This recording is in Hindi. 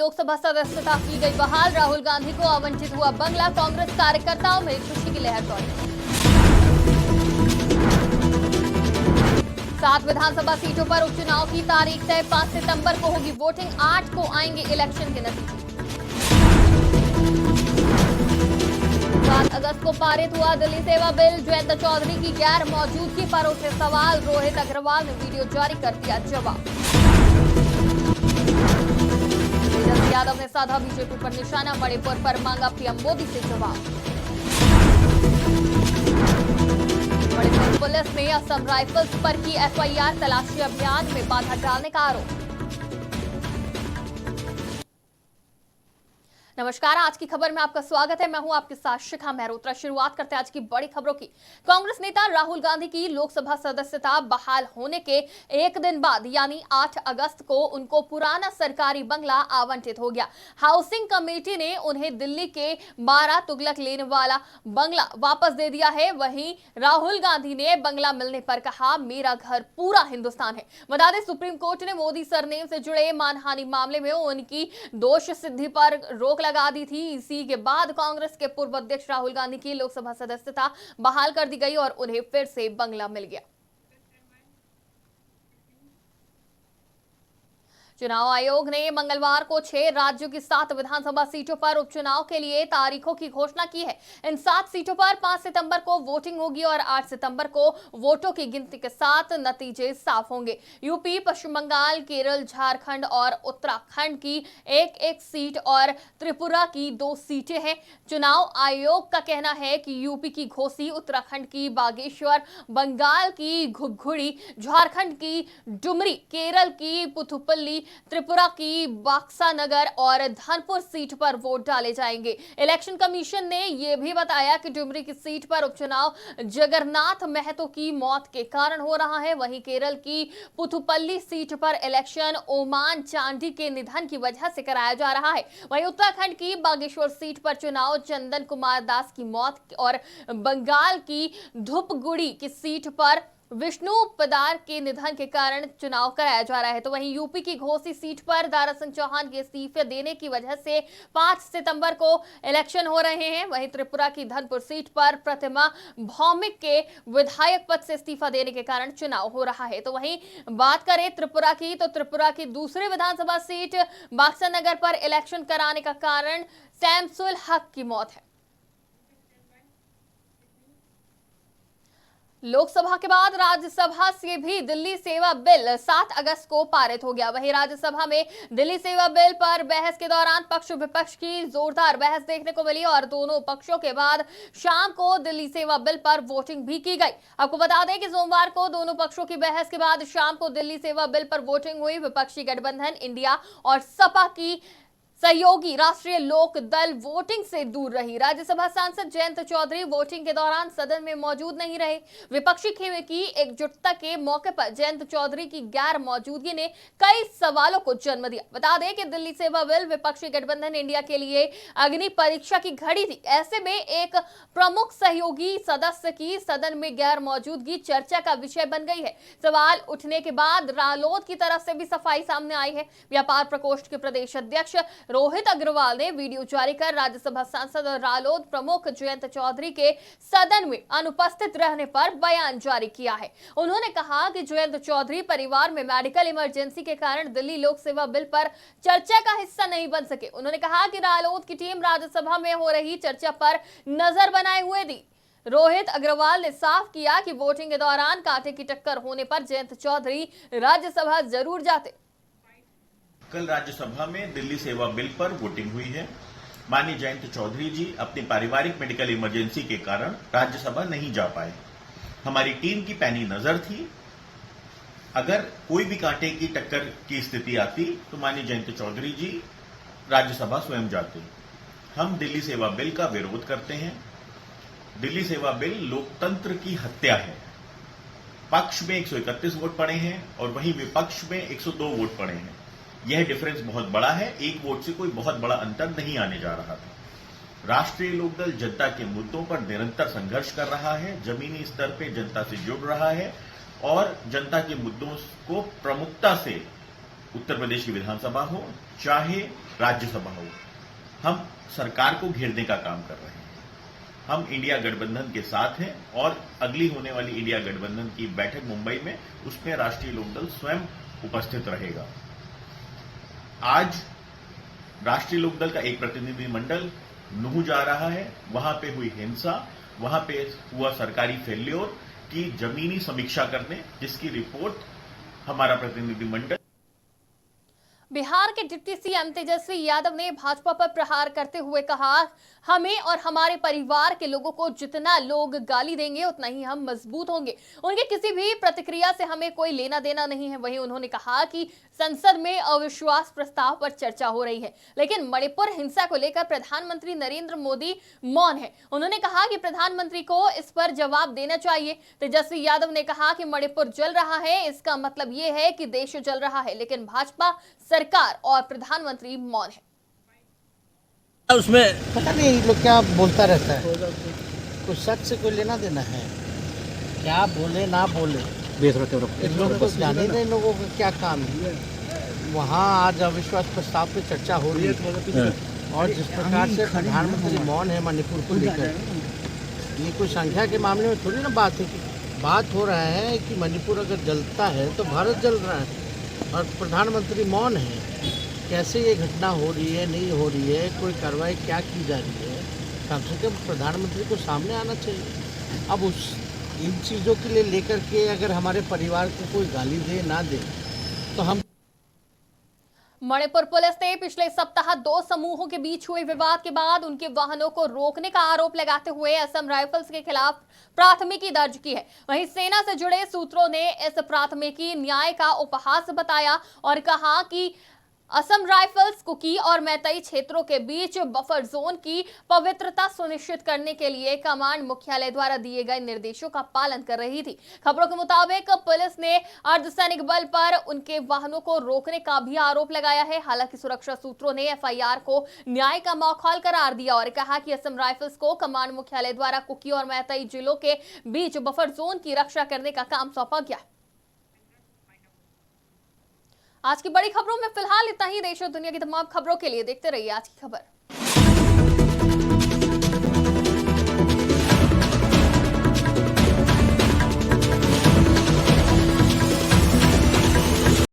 लोकसभा सदस्यता की गई बहाल। राहुल गांधी को आवंटित हुआ बंगला। कांग्रेस कार्यकर्ताओं में खुशी की लहर दौड़ी। 7 विधानसभा सीटों पर उपचुनाव की तारीख तय। 5 सितंबर को होगी वोटिंग। 8 को आएंगे इलेक्शन के नतीजे। 7 अगस्त को पारित हुआ दिल्ली सेवा बिल। जयंत चौधरी की गैर मौजूदगी पर उठे सवाल। रोहित अग्रवाल ने वीडियो जारी कर दिया जवाब। तेजस्वी यादव ने साधा बीजेपी पर निशाना। मणिपुर पर मांगा पीएम मोदी से जवाब। मणिपुर पुलिस ने असम राइफल्स पर की एफआईआर। तलाशी अभियान में बाधा डालने का आरोप। नमस्कार, आज की खबर में आपका स्वागत है। मैं हूं आपके साथ शिखा मेहरोत्रा। शुरुआत करते हैं आज की बड़ी खबरों की। कांग्रेस नेता राहुल गांधी की लोकसभा सदस्यता बहाल होने के एक दिन बाद यानी 8 अगस्त को उनको पुराना सरकारी बंगला आवंटित हो गया। हाउसिंग कमेटी ने उन्हें दिल्ली के 12 तुगलक लेन वाला बंगला वापस दे दिया है। वहीं राहुल गांधी ने बंगला मिलने पर कहा, मेरा घर पूरा हिंदुस्तान है। बता दें, सुप्रीम कोर्ट ने मोदी सरनेम से जुड़े मानहानि मामले में उनकी दोष सिद्धि पर रोक लगा दी थी। इसी के बाद कांग्रेस के पूर्व अध्यक्ष राहुल गांधी की लोकसभा सदस्यता बहाल कर दी गई और उन्हें फिर से बंगला मिल गया। चुनाव आयोग ने मंगलवार को 6 राज्यों की 7 विधानसभा सीटों पर उपचुनाव के लिए तारीखों की घोषणा की है। इन 7 सीटों पर 5 सितंबर को वोटिंग होगी और 8 सितंबर को वोटों की गिनती के साथ नतीजे साफ होंगे। यूपी, पश्चिम बंगाल, केरल, झारखंड और उत्तराखंड की एक सीट और त्रिपुरा की 2 सीटें हैं। चुनाव आयोग का कहना है कि यूपी की घोसी, उत्तराखंड की बागेश्वर, बंगाल की घुघुड़ी, झारखंड की डुमरी, केरल की पुथुपल्ली, त्रिपुरा की बक्सा नगर और धनपुर सीट पर वोट डाले जाएंगे। इलेक्शन कमीशन ने यह भी बताया कि डुमरी की सीट पर उपचुनाव जगन्नाथ महतो की मौत के कारण हो रहा है। वहीं केरल की पुथुपल्ली सीट पर इलेक्शन ओमान चांडी के निधन की वजह से कराया जा रहा है। वहीं उत्तराखंड की बागेश्वर सीट पर चुनाव चंदन कुमार दास की मौत और बंगाल की धुपगुड़ी की सीट पर विष्णु पदार के निधन के कारण चुनाव कराया जा रहा है। तो वहीं यूपी की घोसी सीट पर दारा सिंह चौहान के इस्तीफे देने की वजह से 5 सितंबर को इलेक्शन हो रहे हैं। वहीं त्रिपुरा की धनपुर सीट पर प्रतिमा भौमिक के विधायक पद से इस्तीफा देने के कारण चुनाव हो रहा है। तो वहीं बात करें त्रिपुरा की, तो त्रिपुरा की दूसरी विधानसभा सीट बक्सा नगर पर इलेक्शन कराने का कारण शमसुल हक की मौत है। लोकसभा के बाद राज्यसभा से भी दिल्ली सेवा बिल 7 अगस्त को पारित हो गया। वहीं राज्यसभा में दिल्ली सेवा बिल पर बहस के दौरान पक्ष विपक्ष की जोरदार बहस देखने को मिली और दोनों पक्षों के बाद शाम को दिल्ली सेवा बिल पर वोटिंग भी की गई। आपको बता दें कि सोमवार को दोनों पक्षों की बहस के बाद शाम को दिल्ली सेवा बिल पर वोटिंग हुई। विपक्षी गठबंधन इंडिया और सपा की सहयोगी राष्ट्रीय लोक दल वोटिंग से दूर रही। राज्यसभा सांसद जयंत चौधरी वोटिंग के दौरान सदन में मौजूद नहीं रहे। विपक्षी खेमे की एकजुटता के मौके पर जयंत चौधरी की गैर मौजूदगी ने कई सवालों को जन्म दिया। बता दें कि दिल्ली सेवा बिल विपक्षी गठबंधन इंडिया के लिए अग्नि परीक्षा की घड़ी थी। ऐसे में एक प्रमुख सहयोगी सदस्य की सदन में गैर मौजूदगी चर्चा का विषय बन गई है। सवाल उठने के बाद रालोद की तरफ से भी सफाई सामने आई है। व्यापार प्रकोष्ठ के प्रदेश अध्यक्ष रोहित अग्रवाल ने वीडियो जारी कर राज्यसभा सांसद और रालोद प्रमुख जयंत चौधरी के सदन में अनुपस्थित रहने पर बयान जारी किया है। उन्होंने कहा कि जयंत चौधरी परिवार में मेडिकल इमरजेंसी के कारण दिल्ली लोक सेवा बिल पर चर्चा का हिस्सा नहीं बन सके। उन्होंने कहा कि रालोद की टीम राज्यसभा में हो रही चर्चा पर नजर बनाए हुए थी। रोहित अग्रवाल ने साफ किया कि वोटिंग के दौरान कांटे की टक्कर होने पर जयंत चौधरी राज्यसभा जरूर जाते। कल राज्यसभा में दिल्ली सेवा बिल पर वोटिंग हुई है। माननीय जयंत चौधरी जी अपनी पारिवारिक मेडिकल इमरजेंसी के कारण राज्यसभा नहीं जा पाए। हमारी टीम की पैनी नजर थी, अगर कोई भी कांटे की टक्कर की स्थिति आती तो माननीय जयंत चौधरी जी राज्यसभा स्वयं जाते। हम दिल्ली सेवा बिल का विरोध करते हैं। दिल्ली सेवा बिल लोकतंत्र की हत्या है। पक्ष में 131 वोट पड़े हैं और वहीं विपक्ष में 102 वोट पड़े हैं। यह डिफरेंस बहुत बड़ा है। एक वोट से कोई बहुत बड़ा अंतर नहीं आने जा रहा था। राष्ट्रीय लोकदल जनता के मुद्दों पर निरंतर संघर्ष कर रहा है, जमीनी स्तर पर जनता से जुड़ रहा है और जनता के मुद्दों को प्रमुखता से उत्तर प्रदेश की विधानसभा हो चाहे राज्यसभा हो, हम सरकार को घेरने का काम कर रहे हैं। हम इंडिया गठबंधन के साथ हैं और अगली होने वाली इंडिया गठबंधन की बैठक मुंबई में, उसमें राष्ट्रीय लोकदल स्वयं उपस्थित रहेगा। आज राष्ट्रीय लोकदल का एक प्रतिनिधि मंडल नूह जा रहा है, वहां पे हुई हिंसा, वहां पे हुआ सरकारी फेल्योर की जमीनी समीक्षा करने, जिसकी रिपोर्ट हमारा प्रतिनिधि मंडल। बिहार के डिप्टी सीएम तेजस्वी यादव ने भाजपा पर प्रहार करते हुए कहा, हमें और हमारे परिवार के लोगों को जितना लोग गाली देंगे उतना ही हम मजबूत होंगे। उनके किसी भी प्रतिक्रिया से हमें कोई लेना देना नहीं है। वहीं उन्होंने कहा कि संसद में अविश्वास प्रस्ताव पर चर्चा हो रही है, लेकिन मणिपुर हिंसा को लेकर प्रधानमंत्री नरेंद्र मोदी मौन है। उन्होंने कहा कि प्रधानमंत्री को इस पर जवाब देना चाहिए। तेजस्वी यादव ने कहा कि मणिपुर जल रहा है, इसका मतलब ये है कि देश जल रहा है, लेकिन भाजपा सरकार और प्रधानमंत्री मौन है। उसमें पता नहीं ये लोग क्या बोलता रहता है, कुछ सच से कोई लेना देना है, क्या बोले ना बोले इन लोगों को जाने नहीं, लोगों का क्या काम है। वहाँ आज अविश्वास प्रस्ताव पे चर्चा हो रही है और जिस प्रकार से प्रधानमंत्री मौन है मणिपुर को लेकर, ये कोई संख्या के मामले में थोड़ी ना बात है। बात हो रहा है कि मणिपुर अगर जलता है तो भारत जल रहा है और प्रधानमंत्री मौन है। कैसे ये घटना हो रही है, नहीं हो रही है, कोई कार्रवाई क्या की जा रही है, कम से कम प्रधानमंत्री को सामने आना चाहिए। अब इन चीज़ों के लिए लेकर के अगर हमारे परिवार को कोई गाली दे ना दे तो हम। मणिपुर पुलिस ने पिछले सप्ताह 2 समूहों के बीच हुए विवाद के बाद उनके वाहनों को रोकने का आरोप लगाते हुए असम राइफल्स के खिलाफ प्राथमिकी दर्ज की है। वहीं सेना से जुड़े सूत्रों ने इस प्राथमिकी न्याय का उपहास बताया और कहा कि असम राइफल्स कुकी और मैतेई क्षेत्रों के बीच बफर जोन की पवित्रता सुनिश्चित करने के लिए कमांड मुख्यालय द्वारा दिए गए निर्देशों का पालन कर रही थी। खबरों के मुताबिक पुलिस ने अर्धसैनिक बल पर उनके वाहनों को रोकने का भी आरोप लगाया है। हालांकि सुरक्षा सूत्रों ने एफआईआर को न्याय का माहौल करार दिया और कहा कि असम राइफल्स को कमांड मुख्यालय द्वारा कुकी और मैतेई जिलों के बीच बफर जोन की रक्षा करने का काम सौंपा गया। आज की बड़ी खबरों में फिलहाल इतना ही। देश और दुनिया की तमाम खबरों के लिए देखते रहिए आज की खबर।